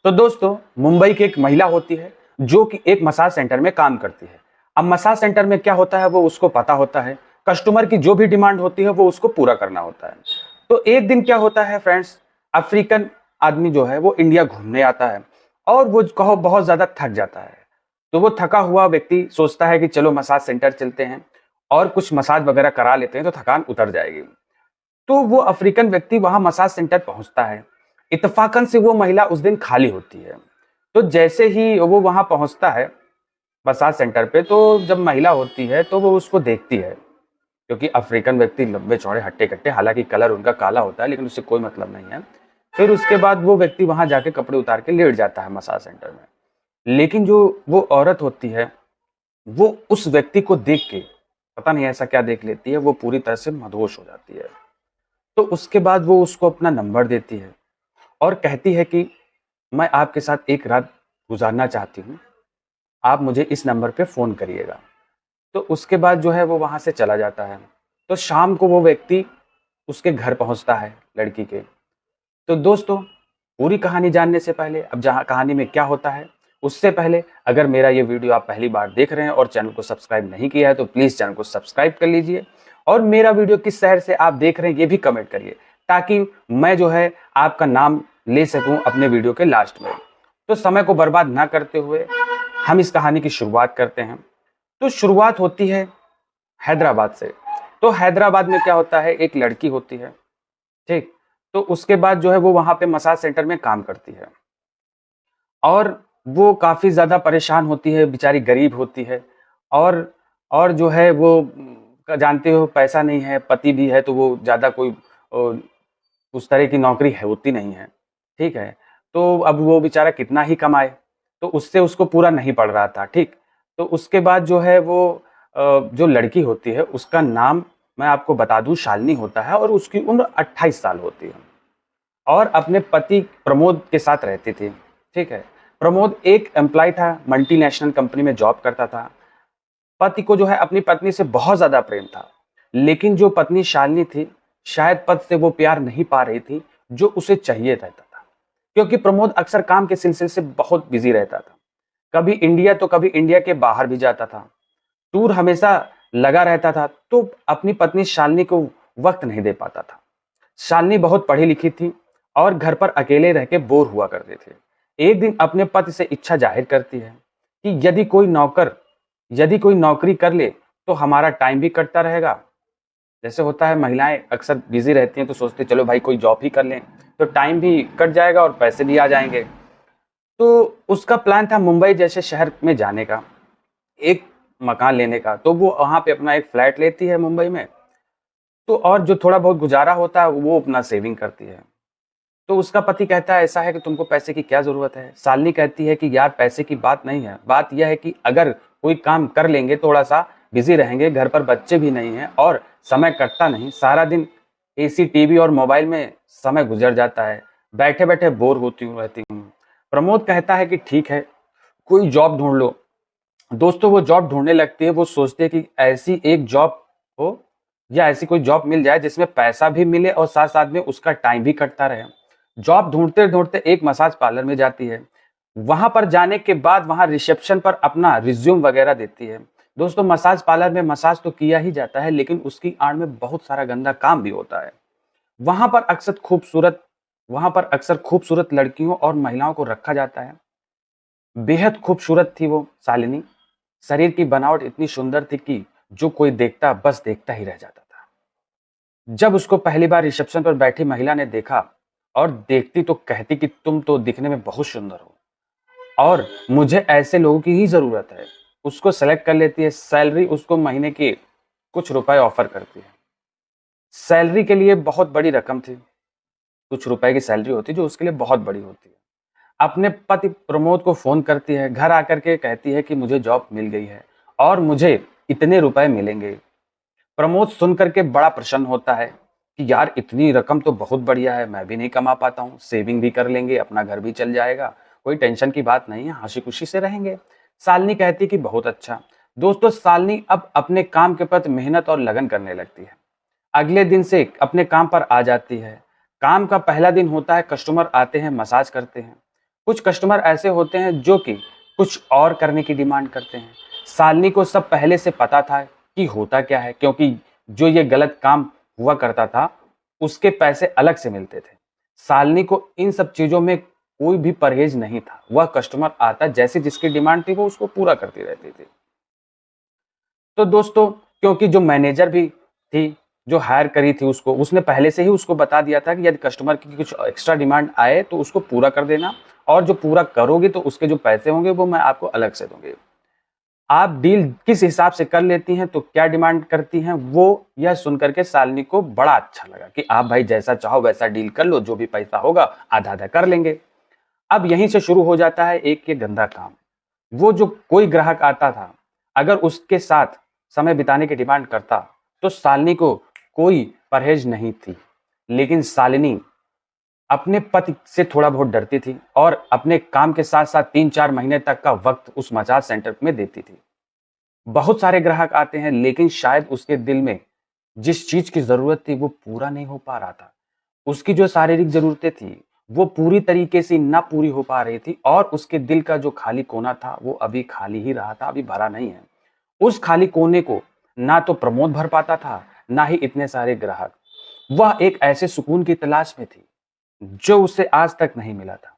तो दोस्तों, मुंबई की एक महिला होती है जो कि एक मसाज सेंटर में काम करती है। अब मसाज सेंटर में क्या होता है वो उसको पता होता है, कस्टमर की जो भी डिमांड होती है वो उसको पूरा करना होता है। तो एक दिन क्या होता है फ्रेंड्स, अफ्रीकन आदमी जो है वो इंडिया घूमने आता है और वो कहो बहुत ज्यादा थक जाता है। तो वो थका हुआ व्यक्ति सोचता है कि चलो मसाज सेंटर चलते हैं और कुछ मसाज वगैरह करा लेते हैं तो थकान उतर जाएगी। तो वो अफ्रीकन व्यक्ति वहां मसाज सेंटर पहुंचता है। इत्तेफाकन से वो महिला उस दिन खाली होती है। तो जैसे ही वो वहां पहुंचता है मसाज सेंटर पे, तो जब महिला होती है तो वो उसको देखती है, क्योंकि अफ्रीकन व्यक्ति लंबे चौड़े हट्टे कट्टे, हालांकि कलर उनका काला होता है लेकिन उससे कोई मतलब नहीं है। फिर उसके बाद वो व्यक्ति वहां जाके कपड़े उतार के लेट जाता है मसाज सेंटर में। लेकिन जो वो औरत होती है वो उस व्यक्ति को देख के पता नहीं ऐसा क्या देख लेती है, वो पूरी तरह से मदहोश हो जाती है। तो उसके बाद वो उसको अपना नंबर देती है और कहती है कि मैं आपके साथ एक रात गुजारना चाहती हूँ, आप मुझे इस नंबर पे फ़ोन करिएगा। तो उसके बाद जो है वो वहाँ से चला जाता है। तो शाम को वो व्यक्ति उसके घर पहुँचता है लड़की के। तो दोस्तों, पूरी कहानी जानने से पहले, अब जहाँ कहानी में क्या होता है उससे पहले, अगर मेरा ये वीडियो आप पहली बार देख रहे हैं और चैनल को सब्सक्राइब नहीं किया है तो प्लीज़ चैनल को सब्सक्राइब कर लीजिए और मेरा वीडियो किस शहर से आप देख रहे हैं ये भी कमेंट करिए, ताकि मैं जो है आपका नाम ले सकूं अपने वीडियो के लास्ट में। तो समय को बर्बाद ना करते हुए हम इस कहानी की शुरुआत करते हैं। तो शुरुआत होती है हैदराबाद से। तो हैदराबाद में क्या होता है, एक लड़की होती है, ठीक। तो उसके बाद जो है वो वहां पे मसाज सेंटर में काम करती है और वो काफी ज्यादा परेशान होती है, बेचारी गरीब होती है। और जो है वो जानते हो पैसा नहीं है, पति भी है तो वो ज्यादा कोई उस तरह की नौकरी है होती नहीं है, ठीक है। तो अब वो बेचारा कितना ही कमाए, तो उससे उसको पूरा नहीं पड़ रहा था, ठीक। तो उसके बाद जो है वो जो लड़की होती है उसका नाम मैं आपको बता दूं शालिनी होता है और उसकी उम्र 28 साल होती है और अपने पति प्रमोद के साथ रहती थी, ठीक है। प्रमोद एक एम्प्लॉय था, मल्टीनेशनल कंपनी में जॉब करता था। पति को जो है अपनी पत्नी से बहुत ज्यादा प्रेम था, लेकिन जो पत्नी शालिनी थी शायद पति से वो प्यार नहीं पा रही थी जो उसे चाहिए रहता था, क्योंकि प्रमोद अक्सर काम के सिलसिले से बहुत बिजी रहता था। कभी इंडिया तो कभी इंडिया के बाहर भी जाता था, टूर हमेशा लगा रहता था, तो अपनी पत्नी शालिनी को वक्त नहीं दे पाता था। शालिनी बहुत पढ़ी लिखी थी और घर पर अकेले रह के बोर हुआ करते थे। एक दिन अपने पति से इच्छा जाहिर करती है कि यदि कोई नौकरी कर ले तो हमारा टाइम भी कटता रहेगा। जैसे होता है, महिलाएं अक्सर बिजी रहती हैं तो सोचते चलो भाई कोई जॉब ही कर लें तो टाइम भी कट जाएगा और पैसे भी आ जाएंगे। तो उसका प्लान था मुंबई जैसे शहर में जाने का, एक मकान लेने का। तो वो वहां पे अपना एक फ्लैट लेती है मुंबई में। तो और जो थोड़ा बहुत गुजारा होता है वो अपना सेविंग करती है। तो उसका पति कहता है ऐसा है कि तुमको पैसे की क्या जरूरत है। शालिनी कहती है कि यार पैसे की बात नहीं है, बात यह है कि अगर कोई काम कर लेंगे, थोड़ा सा बिजी रहेंगे, घर पर बच्चे भी नहीं हैं और समय कटता नहीं, सारा दिन एसी टीवी और मोबाइल में समय गुजर जाता है, बैठे बैठे बोर होती रहती हूँ। प्रमोद कहता है कि ठीक है कोई जॉब ढूंढ लो। दोस्तों, वो जॉब ढूंढने लगती है। वो सोचते हैं कि ऐसी एक जॉब हो या ऐसी कोई जॉब मिल जाए जिसमें पैसा भी मिले और साथ साथ में उसका टाइम भी कटता रहे। जॉब ढूंढते ढूंढते एक मसाज पार्लर में जाती है। वहां पर जाने के बाद वहां रिसेप्शन पर अपना रिज्यूम वगैरह देती है। दोस्तों, मसाज पार्लर में मसाज तो किया ही जाता है लेकिन उसकी आड़ में बहुत सारा गंदा काम भी होता है। वहां पर अक्सर खूबसूरत लड़कियों और महिलाओं को रखा जाता है। बेहद खूबसूरत थी वो शालिनी। शरीर की बनावट इतनी सुंदर थी कि जो कोई देखता बस देखता ही रह जाता था। जब उसको पहली बार रिसेप्शन पर बैठी महिला ने देखा और देखती तो कहती कि तुम तो दिखने में बहुत सुंदर हो और मुझे ऐसे लोगों की ही जरूरत है। उसको सेलेक्ट कर लेती है। सैलरी उसको महीने की कुछ रुपए ऑफर करती है। सैलरी के लिए बहुत बड़ी रकम थी, कुछ रुपए की सैलरी होती जो उसके लिए बहुत बड़ी होती है। अपने पति प्रमोद को फोन करती है, घर आकर के कहती है कि मुझे जॉब मिल गई है और मुझे इतने रुपए मिलेंगे। प्रमोद सुन करके बड़ा प्रसन्न होता है कि यार इतनी रकम तो बहुत बढ़िया है, मैं भी नहीं कमा पाता हूँ, सेविंग भी कर लेंगे, अपना घर भी चल जाएगा, कोई टेंशन की बात नहीं है, हंसी खुशी से रहेंगे। शालिनी कहती कि बहुत अच्छा। दोस्तों, शालिनी अब अपने काम के प्रति मेहनत और लगन करने लगती है। अगले दिन से अपने काम पर आ जाती है। काम का पहला दिन होता है, कस्टमर आते हैं, मसाज करते हैं। कुछ कस्टमर ऐसे होते हैं जो कि कुछ और करने की डिमांड करते हैं। शालिनी को सब पहले से पता था कि होता क्या है, क्योंकि जो ये गलत काम हुआ करता था उसके पैसे अलग से मिलते थे। शालिनी को इन सब चीजों में कोई भी परहेज नहीं था। वह कस्टमर आता, जैसे जिसकी डिमांड थी वो उसको पूरा करती रहती थी। तो दोस्तों, क्योंकि जो मैनेजर भी थी, जो हायर करी थी उसको, उसने पहले से ही उसको बता दिया था कि यदि कस्टमर की कुछ एक्स्ट्रा डिमांड आए तो उसको पूरा कर देना, और जो पूरा करोगे तो उसके जो पैसे होंगे वो मैं आपको अलग से दूंगी। आप डील किस हिसाब से कर लेती हैं, तो क्या डिमांड करती हैं, वो यह सुनकर के शालिनी को बड़ा अच्छा लगा कि आप भाई जैसा चाहो वैसा डील कर लो, जो भी पैसा होगा आधा आधा कर लेंगे। अब यहीं से शुरू हो जाता है एक ये गंदा काम। वो जो कोई ग्राहक आता था, अगर उसके साथ समय बिताने की डिमांड करता तो शालिनी को कोई परहेज नहीं थी। लेकिन शालिनी अपने पति से थोड़ा बहुत डरती थी और अपने काम के साथ साथ 3-4 महीने तक का वक्त उस मसाज सेंटर में देती थी। बहुत सारे ग्राहक आते हैं, लेकिन शायद उसके दिल में जिस चीज की जरूरत थी वो पूरा नहीं हो पा रहा था। उसकी जो शारीरिक जरूरतें थी वो पूरी तरीके से ना पूरी हो पा रही थी, और उसके दिल का जो खाली कोना था वो अभी खाली ही रहा था, अभी भरा नहीं है। उस खाली कोने को ना तो प्रमोद भर पाता था, ना ही इतने सारे ग्राहक। वह एक ऐसे सुकून की तलाश में थी जो उसे आज तक नहीं मिला था।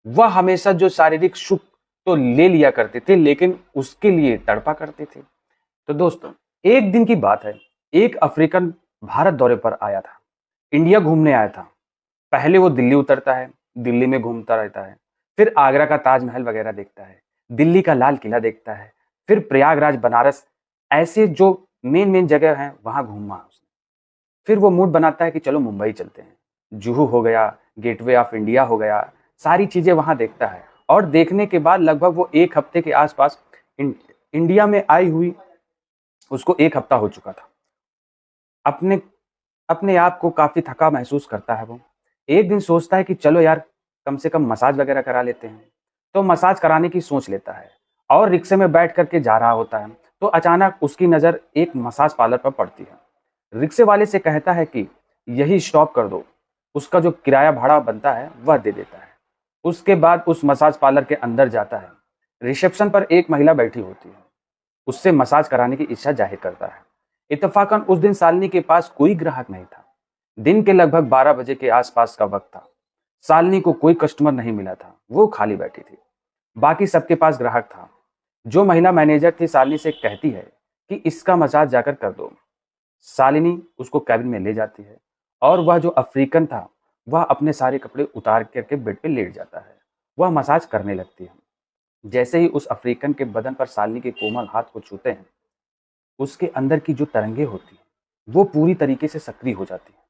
वह हमेशा जो शारीरिक सुख तो ले लिया करती थी, लेकिन उसके लिए तड़पा करती थी। तो दोस्तों, एक दिन की बात है, एक अफ्रीकन भारत दौरे पर आया था, इंडिया घूमने आया था। पहले वो दिल्ली उतरता है, दिल्ली में घूमता रहता है, फिर आगरा का ताजमहल वगैरह देखता है, दिल्ली का लाल किला देखता है, फिर प्रयागराज, बनारस, ऐसे जो मेन मेन जगह हैं वहां घूमा उसने। फिर वो मूड बनाता है कि चलो मुंबई चलते हैं। जुहू हो गया, गेटवे ऑफ इंडिया हो गया, सारी चीजें वहां देखता है। और देखने के बाद लगभग वो एक हफ्ते के आसपास इंडिया में आई हुई उसको एक हफ्ता हो चुका था। अपने अपने आप को काफी थका महसूस करता है वो। एक दिन सोचता है कि चलो यार, कम से कम मसाज वगैरह करा लेते हैं। तो मसाज कराने की सोच लेता है और रिक्शे में बैठ करके जा रहा होता है, तो अचानक उसकी नज़र एक मसाज पार्लर पर पड़ती है। रिक्शे वाले से कहता है कि यही स्टॉप कर दो, उसका जो किराया भाड़ा बनता है वह दे देता है। उसके बाद उस मसाज पार्लर के अंदर जाता है। रिसेप्शन पर एक महिला बैठी होती है, उससे मसाज कराने की इच्छा जाहिर करता है। इत्तेफाकन उस दिन शालिनी के पास कोई ग्राहक नहीं था। दिन के लगभग 12 बजे के आसपास का वक्त था। शालिनी को कोई कस्टमर नहीं मिला था, वो खाली बैठी थी। बाकी सबके पास ग्राहक था। जो महिला मैनेजर थी शालिनी से कहती है कि इसका मसाज जाकर कर दो। शालिनी उसको कैबिन में ले जाती है और वह जो अफ्रीकन था वह अपने सारे कपड़े उतार करके बेड पे लेट जाता है। वह मसाज करने लगती है। जैसे ही उस अफ्रीकन के बदन पर शालिनी के कोमल हाथ को छूते हैं, उसके अंदर की जो तरंगे होती हैं वो पूरी तरीके से सक्रिय हो जाती हैं,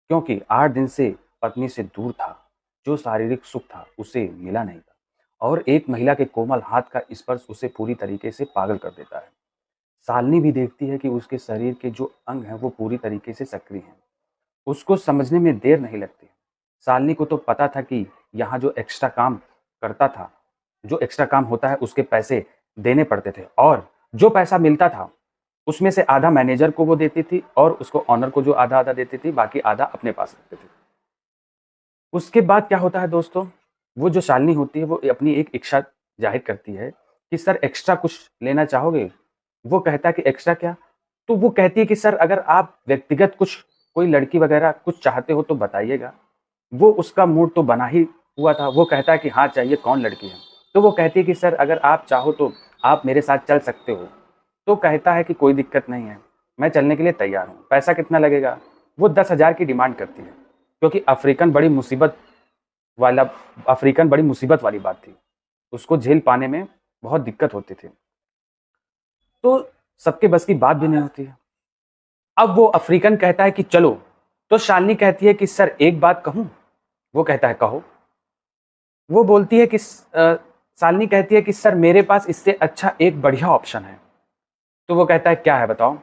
क्योंकि 8 दिन से पत्नी से दूर था। जो शारीरिक सुख था उसे मिला नहीं था, और एक महिला के कोमल हाथ का स्पर्श उसे पूरी तरीके से पागल कर देता है। शालिनी भी देखती है कि उसके शरीर के जो अंग हैं वो पूरी तरीके से सक्रिय हैं। उसको समझने में देर नहीं लगती। शालिनी को तो पता था कि यहाँ जो एक्स्ट्रा काम करता था, जो एक्स्ट्रा काम होता है उसके पैसे देने पड़ते थे, और जो पैसा मिलता था उसमें से आधा मैनेजर को वो देती थी और उसको ऑनर को जो आधा आधा देती थी, बाकी आधा अपने पास रखते थे। उसके बाद क्या होता है दोस्तों, वो जो शालिनी होती है वो अपनी एक इच्छा जाहिर करती है कि सर एक्स्ट्रा कुछ लेना चाहोगे। वो कहता है कि एक्स्ट्रा क्या? तो वो कहती है कि सर अगर आप व्यक्तिगत कुछ कोई लड़की वगैरह कुछ चाहते हो तो बताइएगा। वो उसका मूड तो बना ही हुआ था। वो कहता है कि हाँ चाहिए, कौन लड़की है? तो वो कहती है कि सर अगर आप चाहो तो आप मेरे साथ चल सकते हो। तो कहता है कि कोई दिक्कत नहीं है, मैं चलने के लिए तैयार हूँ। पैसा कितना लगेगा? वो 10,000 की डिमांड करती है, क्योंकि वाला अफ्रीकन बड़ी मुसीबत वाली बात थी। उसको झेल पाने में बहुत दिक्कत होती थी। तो सबके बस की बात भी नहीं होती है। अब वो अफ्रीकन कहता है कि चलो, तो शालिनी कहती है कि सर एक बात कहूं? वो कहता है कहो। वो बोलती है कि शालिनी कहती है कि सर मेरे पास इससे अच्छा एक बढ़िया ऑप्शन है। तो वो कहता है क्या है, बताओ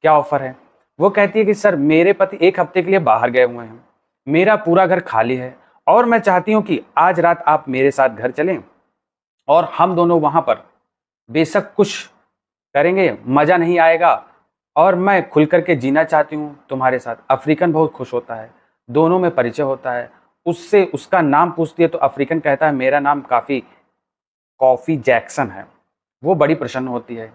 क्या ऑफर है? वो कहती है कि सर मेरे पति एक हफ्ते के लिए बाहर गए हुए हैं, मेरा पूरा घर खाली है, और मैं चाहती हूँ कि आज रात आप मेरे साथ घर चलें और हम दोनों वहां पर बेशक कुछ करेंगे, मजा नहीं आएगा, और मैं खुल करके जीना चाहती हूँ तुम्हारे साथ। अफ्रीकन बहुत खुश होता है, दोनों में परिचय होता है, उससे उसका नाम पूछती है तो अफ्रीकन कहता है मेरा नाम कॉफी जैक्सन है। वो बड़ी प्रसन्न होती है,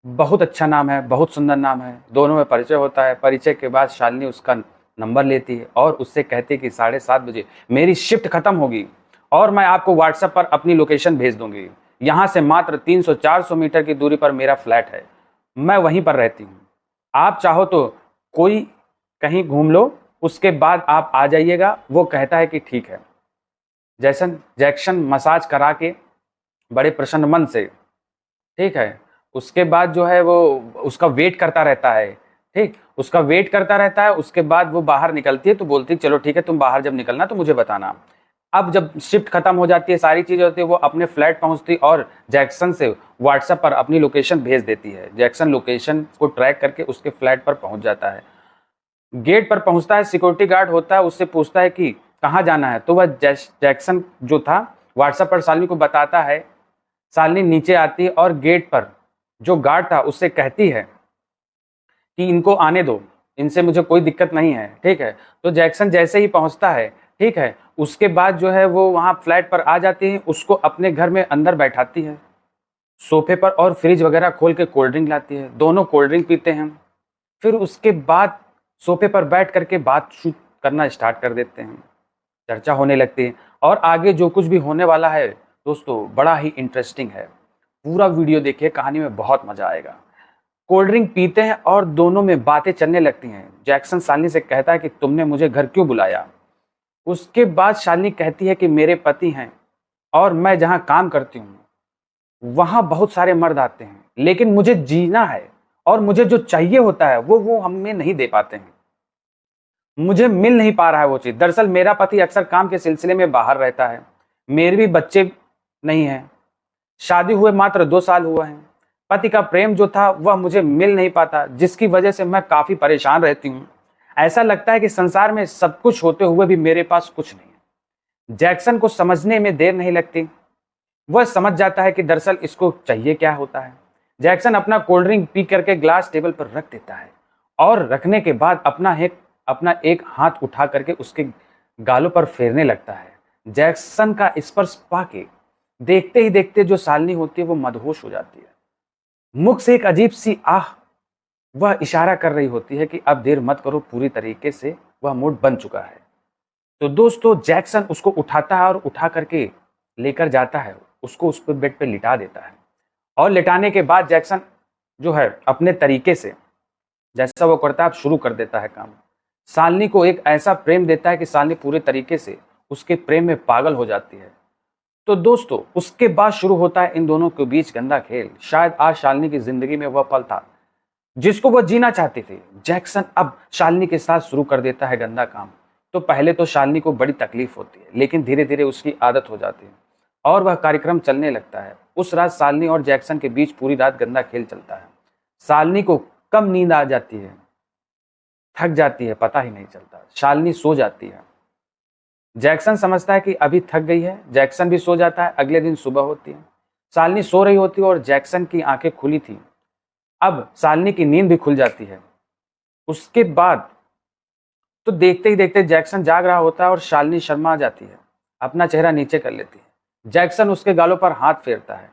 बहुत अच्छा नाम है, बहुत सुंदर नाम है। दोनों में परिचय होता है। परिचय के बाद शालिनी उसका नंबर लेती है और उससे कहती है कि 7:30 बजे मेरी शिफ्ट खत्म होगी और मैं आपको व्हाट्सएप पर अपनी लोकेशन भेज दूंगी। यहाँ से मात्र 300-400 मीटर की दूरी पर मेरा फ्लैट है, मैं वहीं पर रहती हूँ। आप चाहो तो कोई कहीं घूम लो, उसके बाद आप आ जाइएगा। वो कहता है कि ठीक है। जैक्सन मसाज करा के बड़े प्रसन्न मन से, ठीक है, उसके बाद जो है वो उसका वेट करता रहता है। ठीक, उसका वेट करता रहता है। उसके बाद वो बाहर निकलती है तो बोलती है चलो ठीक है, तुम बाहर जब निकलना तो मुझे बताना। अब जब शिफ्ट खत्म हो जाती है, सारी चीजें होती है, वो अपने फ्लैट पहुंचती और जैक्सन से व्हाट्सएप पर अपनी लोकेशन भेज देती है। जैक्सन लोकेशन को ट्रैक करके उसके फ्लैट पर पहुंच जाता है। गेट पर पहुंचता है, सिक्योरिटी गार्ड होता है, उससे पूछता है कि कहाँ जाना है। तो वह जैक्सन जो था व्हाट्सएप पर शालिनी को बताता है। शालिनी नीचे आती है और गेट पर जो गार्ड था उससे कहती है कि इनको आने दो, इनसे मुझे कोई दिक्कत नहीं है। ठीक है, तो जैक्सन जैसे ही पहुंचता है, ठीक है, उसके बाद जो है वो वहां फ्लैट पर आ जाती है, उसको अपने घर में अंदर बैठाती है सोफे पर और फ्रिज वगैरह खोल के कोल्ड ड्रिंक लाती है। दोनों कोल्ड ड्रिंक पीते हैं। फिर उसके बाद सोफे पर बैठ करके बातचीत करना स्टार्ट कर देते हैं। चर्चा होने लगती है और आगे जो कुछ भी होने वाला है दोस्तों बड़ा ही इंटरेस्टिंग है। पूरा वीडियो देखिए, कहानी में बहुत मजा आएगा। कोल्ड ड्रिंक पीते हैं और दोनों में बातें चलने लगती हैं। जैक्सन शालिनी से कहता है कि तुमने मुझे घर क्यों बुलाया। उसके बाद शालिनी कहती है कि मेरे पति हैं और मैं जहां काम करती हूँ वहां बहुत सारे मर्द आते हैं, लेकिन मुझे जीना है और मुझे जो चाहिए होता है वो हमें नहीं दे पाते हैं। मुझे मिल नहीं पा रहा है वो चीज। दरअसल मेरा पति अक्सर काम के सिलसिले में बाहर रहता है। मेरे भी बच्चे नहीं हैं, शादी हुए मात्र 2 साल हुआ है। पति का प्रेम जो था वह मुझे मिल नहीं पाता, जिसकी वजह से मैं काफी परेशान रहती हूँ। ऐसा लगता है कि संसार में सब कुछ होते हुए भी मेरे पास कुछ नहीं है। जैक्सन को समझने में देर नहीं लगती। वह समझ जाता है कि दरअसल इसको चाहिए क्या होता है। जैक्सन अपना कोल्ड ड्रिंक पी करके ग्लास टेबल पर रख देता है और रखने के बाद अपना एक हाथ उठा करके उसके गालों पर फेरने लगता है। जैक्सन का स्पर्श पाके देखते ही देखते जो शालिनी होती है वो मदहोश हो जाती है। मुख से एक अजीब सी आह वह इशारा कर रही होती है कि अब देर मत करो, पूरी तरीके से वह मूड बन चुका है। तो दोस्तों जैक्सन उसको उठाता है और उठा करके लेकर जाता है, उसको उस पर बेड पे लिटा देता है और लिटाने के बाद जैक्सन जो है अपने तरीके से जैसा वो करता है अब शुरू कर देता है काम। शालिनी को एक ऐसा प्रेम देता है कि शालिनी पूरे तरीके से उसके प्रेम में पागल हो जाती है। तो दोस्तों उसके बाद शुरू होता है इन दोनों के बीच गंदा खेल। शायद आज शालिनी की जिंदगी में वह पल था जिसको वह जीना चाहती थी। जैक्सन अब शालिनी के साथ शुरू कर देता है गंदा काम। तो पहले तो शालिनी को बड़ी तकलीफ होती है, लेकिन धीरे धीरे उसकी आदत हो जाती है और वह कार्यक्रम चलने लगता है। उस रात शालिनी और जैक्सन के बीच पूरी रात गंदा खेल चलता है। शालिनी को कम नींद आ जाती है, थक जाती है, पता ही नहीं चलता। शालिनी सो जाती है। जैक्सन समझता है कि अभी थक गई है। जैक्सन भी सो जाता है। अगले दिन सुबह होती है। शालिनी सो रही होती है और जैक्सन की आंखें खुली थी। अब शालिनी की नींद भी खुल जाती है। उसके बाद तो देखते ही देखते जैक्सन जाग रहा होता है और शालिनी शर्मा जाती है, अपना चेहरा नीचे कर लेती है। जैक्सन उसके गालों पर हाथ फेरता है,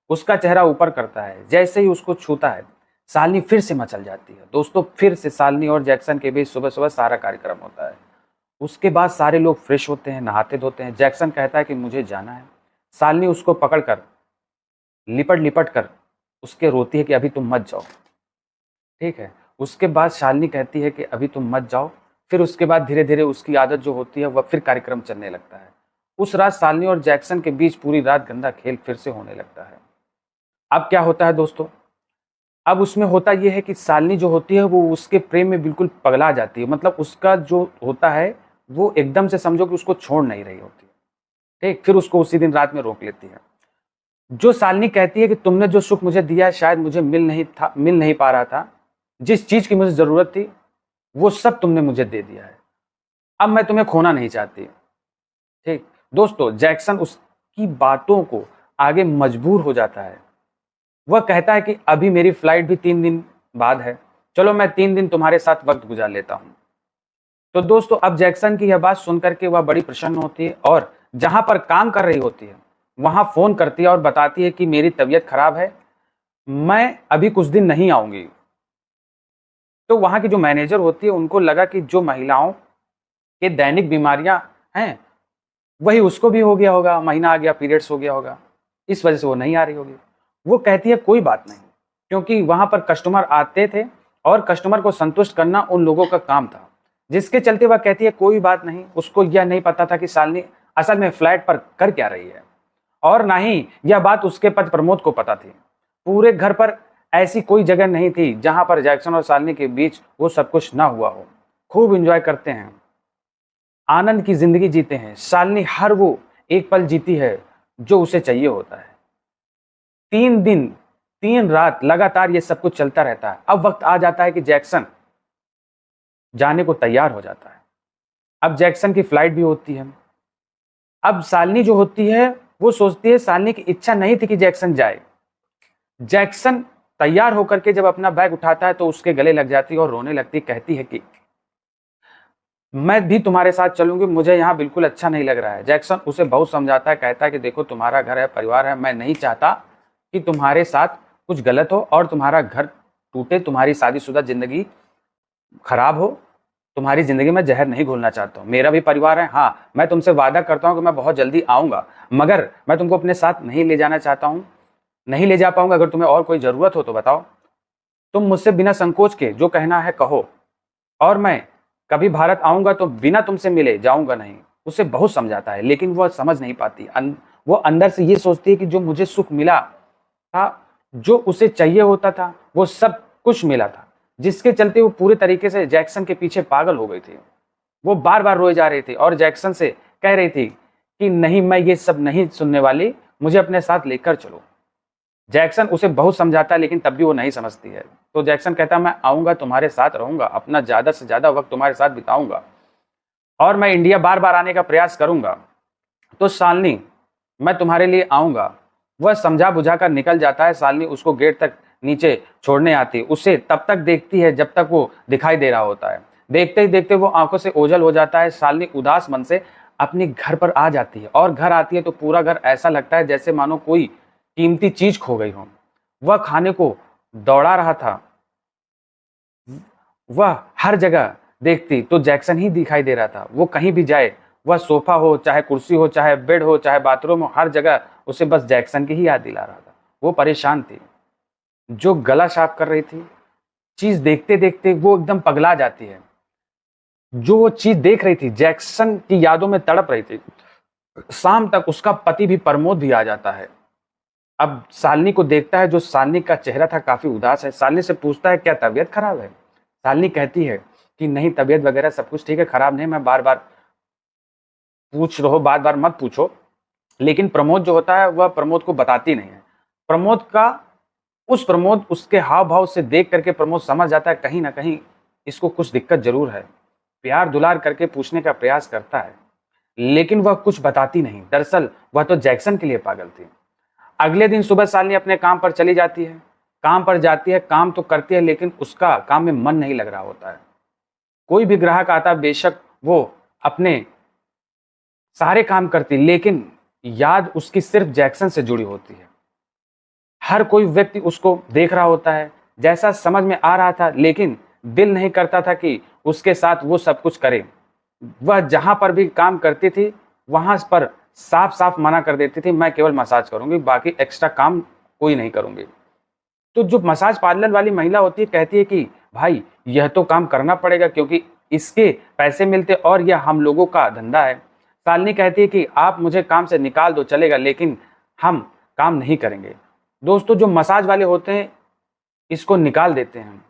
उसका चेहरा ऊपर करता है। जैसे ही उसको छूता है शालिनी फिर से मचल जाती है। दोस्तों फिर से शालिनी और जैक्सन के बीच सुबह सुबह सारा कार्यक्रम होता है। उसके बाद सारे लोग फ्रेश होते हैं, नहाते धोते हैं। जैक्सन कहता है कि मुझे जाना है। शालिनी उसको पकड़कर लिपट लिपट कर उसके रोती है कि अभी तुम मत जाओ। ठीक है, उसके बाद शालिनी कहती है कि अभी तुम मत जाओ। फिर उसके बाद धीरे धीरे उसकी आदत जो होती है वह फिर कार्यक्रम चलने लगता है। उस रात शालिनी और जैक्सन के बीच पूरी रात गंदा खेल फिर से होने लगता है। अब क्या होता है दोस्तों, अब उसमें होता यह है कि शालिनी जो होती है वो उसके प्रेम में बिल्कुल पगला जाती है। मतलब उसका जो होता है वो एकदम से समझो कि उसको छोड़ नहीं रही होती है। ठीक, फिर उसको उसी दिन रात में रोक लेती है। जो शालिनी कहती है कि तुमने जो सुख मुझे दिया है शायद मुझे मिल नहीं पा रहा था, जिस चीज की मुझे जरूरत थी वो सब तुमने मुझे दे दिया है, अब मैं तुम्हें खोना नहीं चाहती। ठीक दोस्तों, जैक्सन उसकी बातों को आगे मजबूर हो जाता है। वह कहता है कि अभी मेरी फ्लाइट भी 3 दिन बाद है, चलो मैं 3 दिन तुम्हारे साथ वक्त गुजार लेता हूं। तो दोस्तों अब जैक्सन की यह बात सुनकर के वह बड़ी प्रसन्न होती है और जहां पर काम कर रही होती है वहां फोन करती है और बताती है कि मेरी तबीयत खराब है, मैं अभी कुछ दिन नहीं आऊंगी। तो वहां की जो मैनेजर होती है उनको लगा कि जो महिलाओं के दैनिक बीमारियां हैं वही उसको भी हो गया होगा, महीना आ गया, पीरियड्स हो गया होगा, इस वजह से वो नहीं आ रही होगी। वो कहती है कोई बात नहीं, क्योंकि वहां पर कस्टमर आते थे और कस्टमर को संतुष्ट करना उन लोगों का काम था, जिसके चलते वह कहती है कोई बात नहीं। उसको यह नहीं पता था कि शालिनी असल में फ्लैट पर कर क्या रही है, और ना ही यह बात उसके पति प्रमोद को पता थी। पूरे घर पर ऐसी कोई जगह नहीं थी जहां पर जैक्सन और शालिनी के बीच वो सब कुछ ना हुआ हो। खूब एंजॉय करते हैं, आनंद की जिंदगी जीते हैं। शालिनी हर वो एक पल जीती है जो उसे चाहिए होता है। 3 दिन 3 रात लगातार ये सब कुछ चलता रहता है। अब वक्त आ जाता है कि जैक्सन जाने को तैयार हो जाता है। अब जैक्सन की फ्लाइट भी होती है। अब शालिनी जो होती है वो सोचती है, शालिनी की इच्छा नहीं थी कि जैक्सन जाए। जैक्सन तैयार होकर के जब अपना बैग उठाता है तो उसके गले लग जाती है और रोने लगती, कहती है कि मैं भी तुम्हारे साथ चलूंगी, मुझे यहाँ बिल्कुल अच्छा नहीं लग रहा है। जैक्सन उसे बहुत समझाता है, कहता है कि देखो तुम्हारा घर है, परिवार है, मैं नहीं चाहता कि तुम्हारे साथ कुछ गलत हो और तुम्हारा घर टूटे, तुम्हारी शादीशुदा जिंदगी खराब हो, तुम्हारी जिंदगी में जहर नहीं घोलना चाहता हूँ। मेरा भी परिवार है, हाँ मैं तुमसे वादा करता हूँ कि मैं बहुत जल्दी आऊँगा, मगर मैं तुमको अपने साथ नहीं ले जाना चाहता हूँ, नहीं ले जा पाऊंगा। अगर तुम्हें और कोई ज़रूरत हो तो बताओ, तुम मुझसे बिना संकोच के जो कहना है कहो, और मैं कभी भारत आऊंगा तो बिना तुमसे मिले जाऊंगा नहीं। उसे बहुत समझाता है लेकिन वह समझ नहीं पाती। वो अंदर से ये सोचती है कि जो मुझे सुख मिला था, जो उसे चाहिए होता था, वो सब कुछ मिला था, जिसके चलते वो पूरे तरीके से जैक्सन के पीछे पागल हो गई थी। वो बार बार रोए जा रही थी और जैक्सन से कह रही थी कि नहीं, मैं ये सब नहीं सुनने वाली, मुझे अपने साथ लेकर चलो। जैक्सन उसे बहुत समझाता है लेकिन तब भी वो नहीं समझती है। तो जैक्सन कहता है मैं आऊंगा, तुम्हारे साथ रहूंगा, अपना ज्यादा से ज्यादा वक्त तुम्हारे साथ बिताऊंगा और मैं इंडिया बार बार आने का प्रयास करूंगा। तो शालिनी, मैं तुम्हारे लिए आऊंगा। वह समझा बुझा कर निकल जाता है। शालिनी उसको गेट तक नीचे छोड़ने आती, उसे तब तक देखती है जब तक वो दिखाई दे रहा होता है। देखते ही देखते वो आंखों से ओझल हो जाता है। शालिनी उदास मन से अपने घर पर आ जाती है और घर आती है तो पूरा घर ऐसा लगता है जैसे मानो कोई कीमती चीज खो गई हो। वह खाने को दौड़ा रहा था, वह हर जगह देखती तो जैक्सन ही दिखाई दे रहा था। वो कहीं भी जाए, वह सोफा हो, चाहे कुर्सी हो, चाहे बेड हो, चाहे बाथरूम हो, हर जगह उसे बस जैक्सन की ही याद दिला रहा था। वो परेशान थी, जो गला साफ कर रही थी। चीज देखते देखते वो एकदम पगला जाती है। जो वो चीज देख रही थी, जैक्सन की यादों में तड़प रही थी। शाम तक उसका पति भी, प्रमोद भी आ जाता है। अब शालिनी को देखता है, जो शालिनी का चेहरा था काफी उदास है। शालिनी से पूछता है क्या तबीयत खराब है? शालिनी कहती है कि नहीं, तबीयत वगैरह सब कुछ ठीक है, खराब नहीं, मैं बार बार पूछ रहो, बार बार मत पूछो। लेकिन प्रमोद जो होता है वह प्रमोद को बताती नहीं है। प्रमोद उसके हाव भाव से देख करके प्रमोद समझ जाता है कहीं ना कहीं इसको कुछ दिक्कत जरूर है। प्यार दुलार करके पूछने का प्रयास करता है लेकिन वह कुछ बताती नहीं। दरअसल वह तो जैक्सन के लिए पागल थी। अगले दिन सुबह शालिनी अपने काम पर चली जाती है। काम पर जाती है, काम तो करती है लेकिन उसका काम में मन नहीं लग रहा होता है। कोई भी ग्राहक आता, बेशक वो अपने सारे काम करती, लेकिन याद उसकी सिर्फ जैक्सन से जुड़ी होती है। हर कोई व्यक्ति उसको देख रहा होता है जैसा समझ में आ रहा था, लेकिन दिल नहीं करता था कि उसके साथ वो सब कुछ करे। वह जहां पर भी काम करती थी वहां पर साफ साफ मना कर देती थी, मैं केवल मसाज करूंगी, बाकी एक्स्ट्रा काम कोई नहीं करूंगी। तो जो मसाज पार्लर वाली महिला होती है कहती है कि भाई यह तो काम करना पड़ेगा क्योंकि इसके पैसे मिलते और यह हम लोगों का धंधा है। शालिनी कहती है कि आप मुझे काम से निकाल दो चलेगा, लेकिन हम काम नहीं करेंगे। दोस्तों, जो मसाज वाले होते हैं इसको निकाल देते हैं।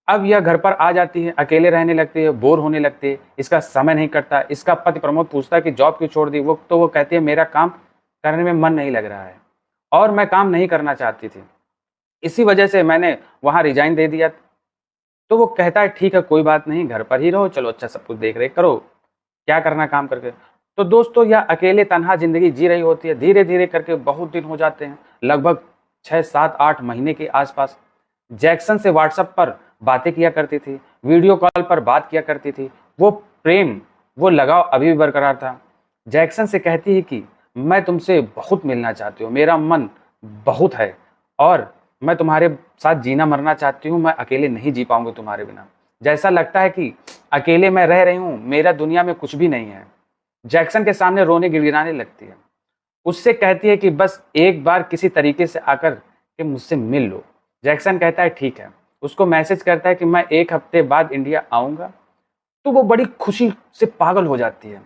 अब यह घर पर आ जाती है, अकेले रहने लगती है, बोर होने लगती है, इसका समय नहीं कटता। इसका पति प्रमोद पूछता है कि जॉब क्यों छोड़ दी? वो कहती है मेरा काम करने में मन नहीं लग रहा है और मैं काम नहीं करना चाहती थी, इसी वजह से मैंने वहां रिजाइन दे दिया। तो वो कहता है ठीक है, कोई बात नहीं, घर पर ही रहो, चलो अच्छा सब कुछ देख रेख करो, क्या करना काम करके। तो दोस्तों, यह अकेले तन्हा जिंदगी जी रही होती है। धीरे धीरे करके बहुत दिन हो जाते हैं, लगभग 6, 7, 8 महीने के आसपास। जैक्सन से व्हाट्सएप पर बातें किया करती थी, वीडियो कॉल पर बात किया करती थी। वो प्रेम, वो लगाव अभी भी बरकरार था। जैक्सन से कहती है कि मैं तुमसे बहुत मिलना चाहती हूँ, मेरा मन बहुत है और मैं तुम्हारे साथ जीना मरना चाहती हूँ, मैं अकेले नहीं जी पाऊंगी तुम्हारे बिना। जैसा लगता है कि अकेले मैं रह रही हूँ, मेरा दुनिया में कुछ भी नहीं है। जैक्सन के सामने रोने गिड़गिड़ाने लगती है। उससे कहती है कि बस एक बार किसी तरीके से आकर के मुझसे मिल लो। जैक्सन कहता है ठीक है। उसको मैसेज करता है कि मैं 1 हफ्ते बाद इंडिया आऊंगा। तो वो बड़ी खुशी से पागल हो जाती है।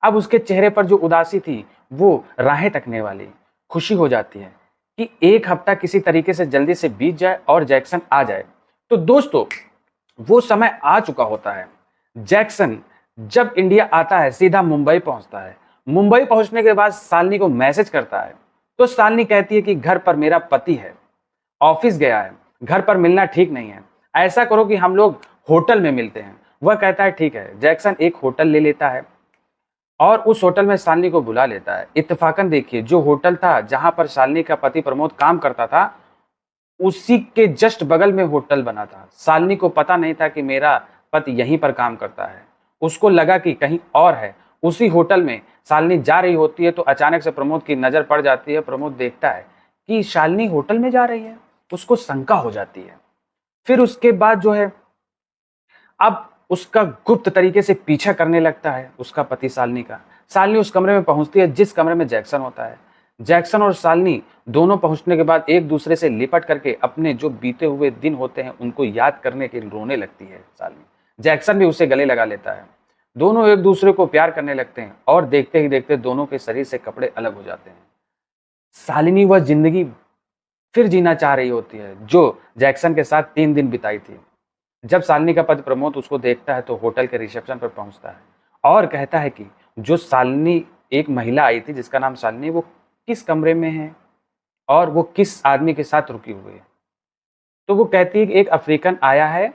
अब उसके चेहरे पर जो उदासी थी वो राहें तकने वाली। खुशी हो जाती है कि 1 हफ्ता किसी तरीके से जल्दी से बीत जाए और जैक्सन आ जाए। तो दोस्तों, वो समय आ चुका होता है। जैक्सन जब इंडिया आता है सीधा मुंबई पहुंचता है। मुंबई पहुंचने के बाद शालिनी को मैसेज करता है। तो शालिनी कहती है कि घर पर मेरा पति है, ऑफिस गया है, घर पर मिलना ठीक नहीं है, ऐसा करो कि हम लोग होटल में मिलते हैं। वह कहता है ठीक है। जैक्सन एक होटल ले लेता है और उस होटल में शालिनी को बुला लेता है। इत्तेफाकन देखिए, जो होटल था जहां पर शालिनी का पति प्रमोद काम करता था, उसी के जस्ट बगल में होटल बना था। शालिनी को पता नहीं था कि मेरा पति यहीं पर काम करता है। उसको लगा कि कहीं और है। उसी होटल में शालिनी जा रही होती है तो अचानक से प्रमोद की नजर पड़ जाती है। प्रमोद देखता है कि शालिनी होटल में जा रही है। उसको शंका हो जाती है। फिर उसके बाद जो है, अब उसका गुप्त तरीके से पीछा करने लगता है उसका पति शालिनी का। शालिनी उस कमरे में पहुंचती है जिस कमरे में जैक्सन होता है। जैक्सन और शालिनी दोनों पहुंचने के बाद एक दूसरे से लिपट करके अपने जो बीते हुए दिन होते हैं उनको याद करने के लिए रोने लगती है शालिनी। जैक्सन भी उसे गले लगा लेता है। दोनों एक दूसरे को प्यार करने लगते हैं और देखते ही देखते दोनों के शरीर से कपड़े अलग हो जाते हैं। शालिनी वह जिंदगी फिर जीना चाह रही होती है जो जैक्सन के साथ 3 दिन बिताई थी। जब शालिनी का पति प्रमोद उसको देखता है तो होटल के रिसेप्शन पर पहुंचता है और कहता है कि जो शालिनी, एक महिला आई थी जिसका नाम शालिनी, वो किस कमरे में है और वो किस आदमी के साथ रुकी हुई है। तो वो कहती है कि एक अफ्रीकन आया है,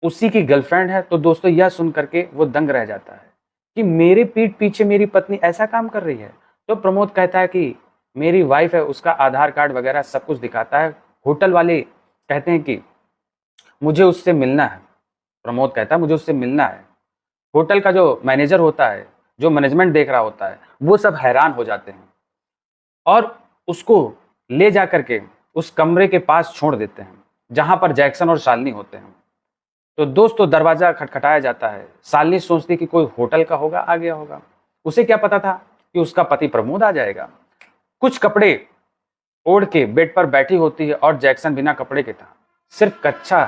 उसी की गर्लफ्रेंड है। तो दोस्तों, यह सुन करके वो दंग रह जाता है कि मेरे पीठ पीछे मेरी पत्नी ऐसा काम कर रही है। तो प्रमोद कहता है कि मेरी वाइफ है, उसका आधार कार्ड वगैरह सब कुछ दिखाता है। होटल वाले कहते हैं कि मुझे उससे मिलना है। प्रमोद कहता है मुझे उससे मिलना है। होटल का जो मैनेजर होता है, जो मैनेजमेंट देख रहा होता है, वो सब हैरान हो जाते हैं और उसको ले जा करके उस कमरे के पास छोड़ देते हैं जहां पर जैक्सन और शालिनी होते हैं। तो दोस्तों, दरवाजा खटखटाया जाता है। शालिनी सोचती कि कोई होटल का होगा, आ गया होगा। उसे क्या पता था कि उसका पति प्रमोद आ जाएगा। कुछ कपड़े ओढ़ के बेड पर बैठी होती है और जैक्सन बिना कपड़े के था, सिर्फ कच्छा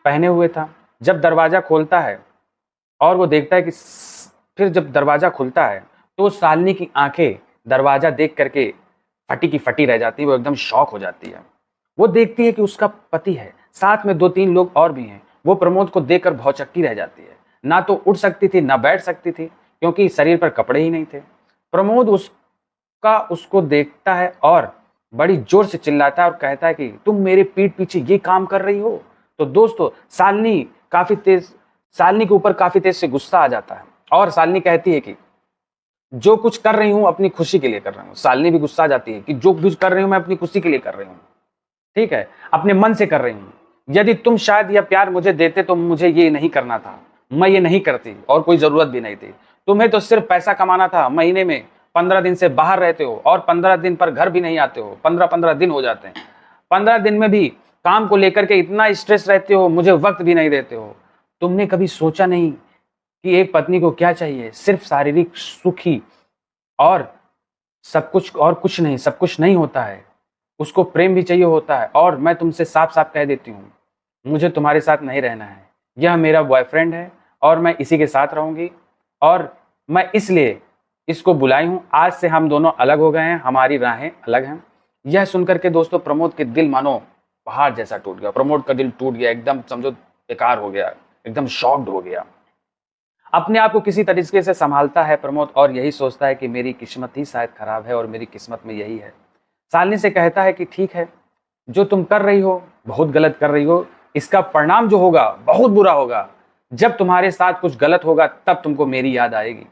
पहने हुए था। जब दरवाजा खोलता है और वो देखता है कि फिर जब दरवाजा खुलता है तो शालिनी की आंखें दरवाजा देख करके फटी की फटी रह जाती है। वो एकदम शॉक हो जाती है। वो देखती है कि उसका पति है, साथ में 2-3 लोग और भी हैं। वो प्रमोद को देखकर भौचक्की रह जाती है। ना तो उठ सकती थी, ना बैठ सकती थी, क्योंकि शरीर पर कपड़े ही नहीं थे। प्रमोद उसको देखता है और बड़ी जोर से चिल्लाता है और कहता है कि तुम मेरे पीठ पीछे ये काम कर रही हो। तो दोस्तों, शालिनी के ऊपर काफी तेज से गुस्सा आ जाता है और शालिनी कहती है कि जो कुछ कर रही हूं अपनी खुशी के लिए कर रही हूं। शालिनी भी गुस्सा आ जाती है कि जो कुछ कर रही हूं मैं अपनी खुशी के लिए कर रही हूं, ठीक है, अपने मन से कर रही हूं। यदि तुम शायद यह प्यार मुझे देते तो मुझे ये नहीं करना था, मैं ये नहीं करती और कोई जरूरत भी नहीं थी। तुम्हें तो सिर्फ पैसा कमाना था। महीने में 15 दिन से बाहर रहते हो और 15 दिन पर घर भी नहीं आते हो। 15-15 दिन हो जाते हैं। 15 दिन में भी काम को लेकर के इतना स्ट्रेस रहते हो, मुझे वक्त भी नहीं देते हो। तुमने कभी सोचा नहीं कि एक पत्नी को क्या चाहिए? सिर्फ शारीरिक सुख ही, और सब कुछ, और कुछ नहीं, सब कुछ नहीं होता है। उसको प्रेम भी चाहिए होता है। और मैं तुमसे साफ साफ कह देती हूँ, मुझे तुम्हारे साथ नहीं रहना है। यह मेरा बॉयफ्रेंड है और मैं इसी के साथ रहूंगी और मैं इसलिए इसको बुलाई हूं। आज से हम दोनों अलग हो गए हैं, हमारी राहें अलग हैं। यह सुनकर के दोस्तों, प्रमोद के दिल मानो पहाड़ जैसा टूट गया। प्रमोद का दिल टूट गया, एकदम समझो बेकार हो गया, एकदम शॉक्ड हो गया। अपने आप को किसी तरीके से संभालता है प्रमोद और यही सोचता है कि मेरी किस्मत ही शायद खराब है और मेरी किस्मत में यही है। शालिनी से कहता है कि ठीक है, जो तुम कर रही हो बहुत गलत कर रही हो। इसका परिणाम जो होगा बहुत बुरा होगा। जब तुम्हारे साथ कुछ गलत होगा तब तुमको मेरी याद आएगी।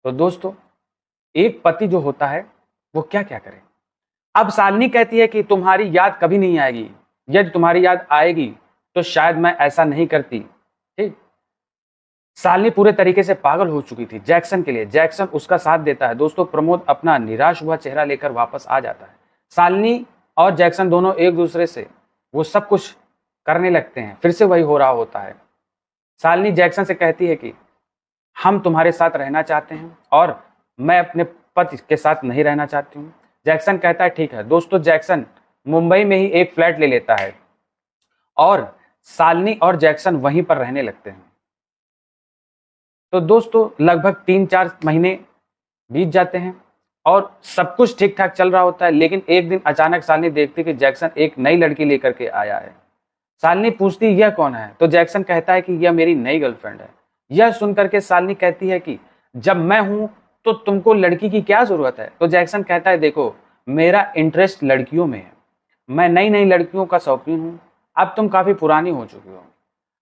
तो दोस्तों, एक पति जो होता है वो क्या क्या करे। अब शालिनी कहती है कि तुम्हारी याद कभी नहीं आएगी। यदि तुम्हारी याद आएगी तो शायद मैं ऐसा नहीं करती, ठीक। शालिनी पूरे तरीके से पागल हो चुकी थी जैक्सन के लिए। जैक्सन उसका साथ देता है। दोस्तों, प्रमोद अपना निराश हुआ चेहरा लेकर वापस आ जाता है। शालिनी और जैक्सन दोनों एक दूसरे से वो सब कुछ करने लगते हैं। फिर से वही हो रहा होता है। शालिनी जैक्सन से कहती है कि हम तुम्हारे साथ रहना चाहते हैं और मैं अपने पति के साथ नहीं रहना चाहती हूँ। जैक्सन कहता है ठीक है। दोस्तों, जैक्सन मुंबई में ही एक फ्लैट ले लेता है और शालिनी और जैक्सन वहीं पर रहने लगते हैं। तो दोस्तों, लगभग 3-4 महीने बीत जाते हैं और सब कुछ ठीक ठाक चल रहा होता है। लेकिन एक दिन अचानक शालिनी देखती है कि जैक्सन एक नई लड़की लेकर के आया है। शालिनी पूछती यह कौन है, तो जैक्सन कहता है कि यह मेरी नई गर्लफ्रेंड है। यह सुनकर के शालिनी कहती है कि जब मैं हूं तो तुमको लड़की की क्या जरूरत है। तो जैक्सन कहता है देखो, मेरा इंटरेस्ट लड़कियों में है, मैं नई नई लड़कियों का शौकीन हूं। अब तुम काफी पुरानी हो चुकी हो,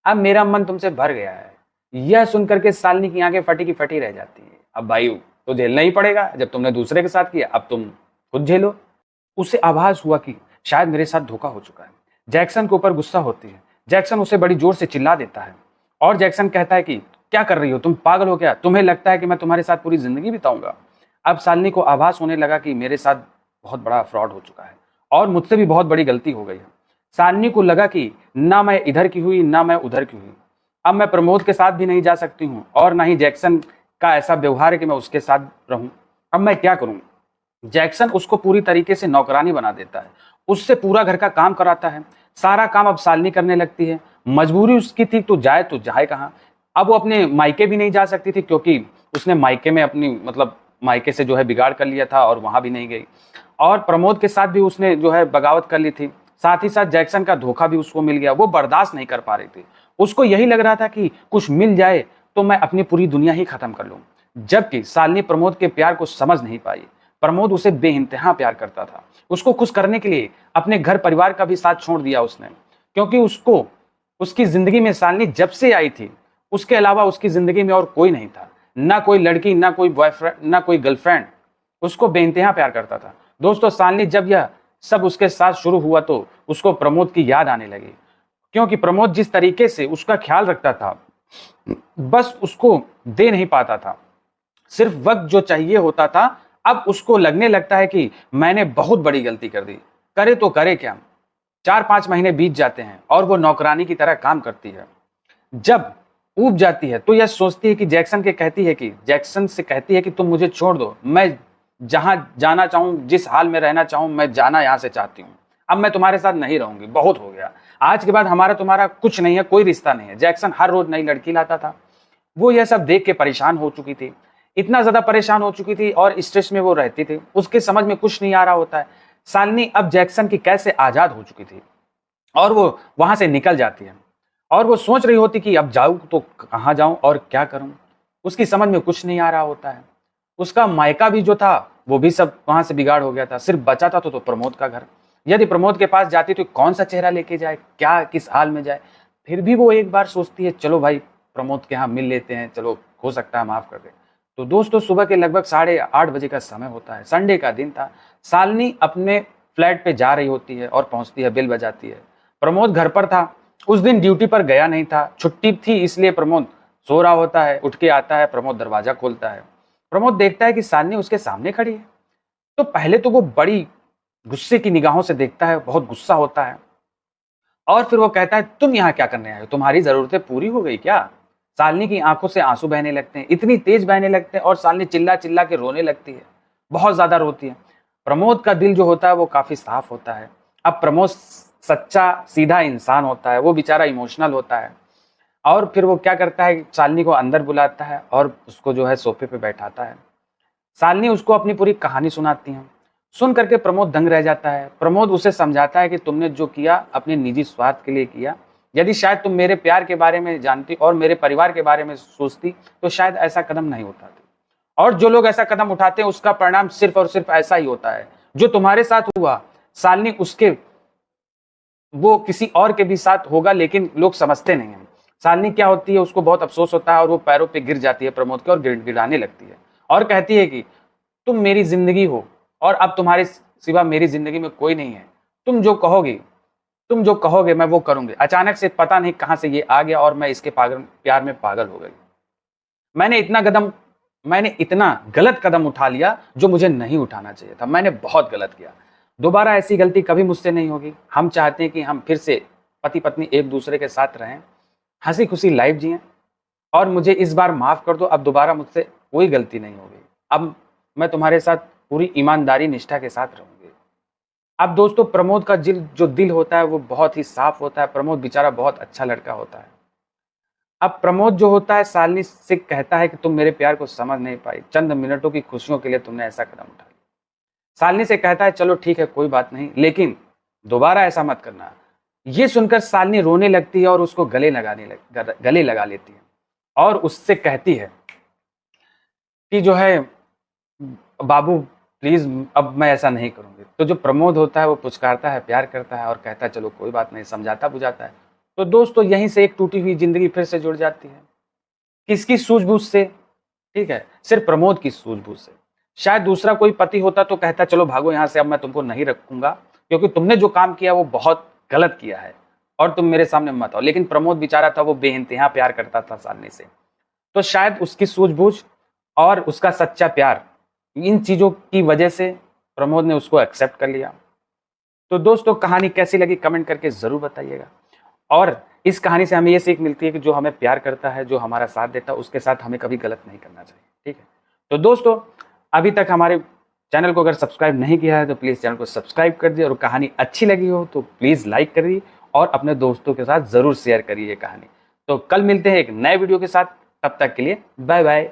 अब मेरा मन तुमसे भर गया है। यह सुनकर के शालिनी की आंखें फटी की फटी रह जाती है। अब भाई तो झेलना ही पड़ेगा, जब तुमने दूसरे के साथ किया अब तुम खुद झेलो। उसे आभास हुआ कि शायद मेरे साथ धोखा हो चुका है। जैक्सन के ऊपर गुस्सा होती है। जैक्सन उसे बड़ी जोर से चिल्ला देता है और जैक्सन कहता है कि क्या कर रही हो, तुम पागल हो क्या? तुम्हें लगता है कि मैं तुम्हारे साथ पूरी जिंदगी बिताऊंगा? अब शालिनी को आभास होने लगा कि मेरे साथ बहुत बड़ा फ्रॉड हो चुका है और मुझसे भी बहुत बड़ी गलती हो गई है। शालिनी को लगा कि ना मैं इधर की हुई ना मैं उधर की हुई। अब मैं प्रमोद के साथ भी नहीं जा सकती हूँ और ना ही जैक्सन का ऐसा व्यवहार है कि मैं उसके साथ रहूं। अब मैं क्या करूं? जैक्सन उसको पूरी तरीके से नौकरानी बना देता है, उससे पूरा घर का काम कराता है। सारा काम अब शालिनी करने लगती है। मजबूरी उसकी थी तो जाए कहाँ। अब वो अपने मायके भी नहीं जा सकती थी क्योंकि उसने मायके में अपनी मायके से जो है बिगाड़ कर लिया था और वहां भी नहीं गई। और प्रमोद के साथ भी उसने जो है बगावत कर ली थी। साथ ही साथ जैक्सन का धोखा भी उसको मिल गया। वो बर्दाश्त नहीं कर पा रही थी। उसको यही लग रहा था कि कुछ मिल जाए तो मैं अपनी पूरी दुनिया ही खत्म कर लूं। जबकि शालिनी प्रमोद के प्यार को समझ नहीं पाई। प्रमोद उसे बेइंतहा प्यार करता था। उसको खुश करने के लिए अपने घर परिवार का भी साथ छोड़ दिया उसने, क्योंकि उसको उसकी जिंदगी में शालिनी जब से आई थी उसके अलावा उसकी जिंदगी में और कोई नहीं था। ना कोई लड़की, ना कोई बॉयफ्रेंड, ना कोई गर्लफ्रेंड। उसको बेइंतहा प्यार करता था। दोस्तों, शालिनी जब यह सब उसके साथ शुरू हुआ तो उसको प्रमोद की याद आने लगी, क्योंकि प्रमोद जिस तरीके से उसका ख्याल रखता था बस उसको दे नहीं पाता था। सिर्फ वक्त जो चाहिए होता था। अब उसको लगने लगता है कि मैंने बहुत बड़ी गलती कर दी, करे तो करे क्या। 4-5 महीने बीत जाते हैं और वो नौकरानी की तरह काम करती है। जब ऊब जाती है तो यह सोचती है कि जैक्सन से कहती है कि तुम मुझे छोड़ दो, मैं जहां जाना चाहूं, जिस हाल में रहना चाहूं, मैं जाना यहां से चाहती हूं। अब मैं तुम्हारे साथ नहीं रहूंगी, बहुत हो गया। आज के बाद हमारा तुम्हारा कुछ नहीं है, कोई रिश्ता नहीं है। जैक्सन हर रोज नई लड़की लाता था। वो यह सब देख के परेशान हो चुकी थी, इतना ज्यादा परेशान हो चुकी थी और स्ट्रेस में वो रहती थी। उसके समझ में कुछ नहीं आ रहा होता है। शालिनी अब जैक्सन की कैसे आजाद हो चुकी थी और वो वहां से निकल जाती है और वो सोच रही होती कि अब जाऊं तो कहां जाऊं और क्या करूं। उसकी समझ में कुछ नहीं आ रहा होता है। उसका मायका भी जो था वो भी सब वहां से बिगाड़ हो गया था। सिर्फ बचा था तो प्रमोद का घर। यदि प्रमोद के पास जाती तो कौन सा चेहरा लेके जाए, क्या किस हाल में जाए। फिर भी वो एक बार सोचती है चलो भाई प्रमोद के यहाँ मिल लेते हैं, चलो हो सकता है माफ कर दे। तो दोस्तों, सुबह के लगभग 8:30 बजे का समय होता है। संडे का दिन था। शालिनी अपने फ्लैट पे जा रही होती है और पहुंचती है, बेल बजाती है। प्रमोद घर पर था। उस दिन ड्यूटी पर गया नहीं था, छुट्टी थी, इसलिए प्रमोद सो रहा होता है। उठ के आता है, प्रमोद दरवाजा खोलता है। प्रमोद देखता है कि शालिनी उसके सामने खड़ी है। तो पहले तो वो बड़ी गुस्से की निगाहों से देखता है, बहुत गुस्सा होता है और फिर वो कहता है तुम यहाँ क्या करने आए हो, तुम्हारी जरूरतें पूरी हो गई क्या? शालिनी की आंखों से आंसू बहने लगते हैं, इतनी तेज बहने लगते हैं और शालिनी चिल्ला चिल्ला के रोने लगती है, बहुत ज्यादा रोती है। प्रमोद का दिल जो होता है वो काफी साफ होता है। अब प्रमोद सच्चा सीधा इंसान होता है, वो बेचारा इमोशनल होता है। और फिर वो क्या करता है, शालिनी को अंदर बुलाता है और उसको जो है सोफे पे बैठाता है। शालिनी उसको अपनी पूरी कहानी सुनाती है। सुन करके प्रमोद दंग रह जाता है। प्रमोद उसे समझाता है कि तुमने जो किया अपने निजी स्वार्थ के लिए किया। यदि शायद तुम मेरे प्यार के बारे में जानती और मेरे परिवार के बारे में सोचती तो शायद ऐसा कदम नहीं उठाती। और जो लोग ऐसा कदम उठाते हैं उसका परिणाम सिर्फ और सिर्फ ऐसा ही होता है जो तुम्हारे साथ हुआ। शालिनी उसके वो किसी और के भी साथ होगा, लेकिन लोग समझते नहीं हैं। शालिनी क्या होती है, उसको बहुत अफसोस होता है और वो पैरों पे गिर जाती है प्रमोद के और गिड़गिड़ाने लगती है और कहती है कि तुम मेरी जिंदगी हो और अब तुम्हारे सिवा मेरी जिंदगी में कोई नहीं है। तुम जो कहोगे मैं वो करूंगी। अचानक से पता नहीं कहां से ये आ गया और मैं इसके प्यार में पागल हो गई। मैंने इतना गलत कदम उठा लिया जो मुझे नहीं उठाना चाहिए था। मैंने बहुत गलत किया। दोबारा ऐसी गलती कभी मुझसे नहीं होगी। हम चाहते हैं कि हम फिर से पति पत्नी एक दूसरे के साथ रहें, हंसी खुशी लाइफ जिएं, और मुझे इस बार माफ कर दो। अब दोबारा मुझसे कोई गलती नहीं होगी। अब मैं तुम्हारे साथ पूरी ईमानदारी निष्ठा के साथ रहूंगी। अब दोस्तों, प्रमोद का जो दिल होता है वो बहुत ही साफ होता है। प्रमोद बेचारा बहुत अच्छा लड़का होता है। अब प्रमोद जो होता है शालिनी से कहता है कि तुम मेरे प्यार को समझ नहीं पाई, चंद मिनटों की खुशियों के लिए तुमने ऐसा कदम उठाया। शालिनी से कहता है चलो ठीक है, कोई बात नहीं, लेकिन दोबारा ऐसा मत करना। ये सुनकर शालिनी रोने लगती है और उसको गले लगा लेती है और उससे कहती है कि जो है बाबू प्लीज, अब मैं ऐसा नहीं करूंगी। तो जो प्रमोद होता है वो पुचकारता है, प्यार करता है और कहता है चलो कोई बात नहीं, समझाता बुझाता है। तो दोस्तों, यहीं से एक टूटी हुई जिंदगी फिर से जुड़ जाती है। किसकी सूझबूझ से? ठीक है, सिर्फ प्रमोद की सूझबूझ से। शायद दूसरा कोई पति होता तो कहता चलो भागो यहाँ से, अब मैं तुमको नहीं रखूंगा क्योंकि तुमने जो काम किया वो बहुत गलत किया है और तुम मेरे सामने मत आओ। लेकिन प्रमोद बेचारा था, वो बेइंतहा प्यार करता था शालिनी से। तो शायद उसकी सूझबूझ और उसका सच्चा प्यार, इन चीजों की वजह से प्रमोद ने उसको एक्सेप्ट कर लिया। तो दोस्तों, कहानी कैसी लगी कमेंट करके जरूर बताइएगा। और इस कहानी से हमें ये सीख मिलती है कि जो हमें प्यार करता है, जो हमारा साथ देता है, उसके साथ हमें कभी गलत नहीं करना चाहिए। ठीक है, तो दोस्तों, अभी तक हमारे चैनल को अगर सब्सक्राइब नहीं किया है तो प्लीज चैनल को सब्सक्राइब कर दिए, और कहानी अच्छी लगी हो तो प्लीज लाइक करिए और अपने दोस्तों के साथ जरूर शेयर करिए ये कहानी। तो कल मिलते हैं एक नए वीडियो के साथ, तब तक के लिए बाय बाय।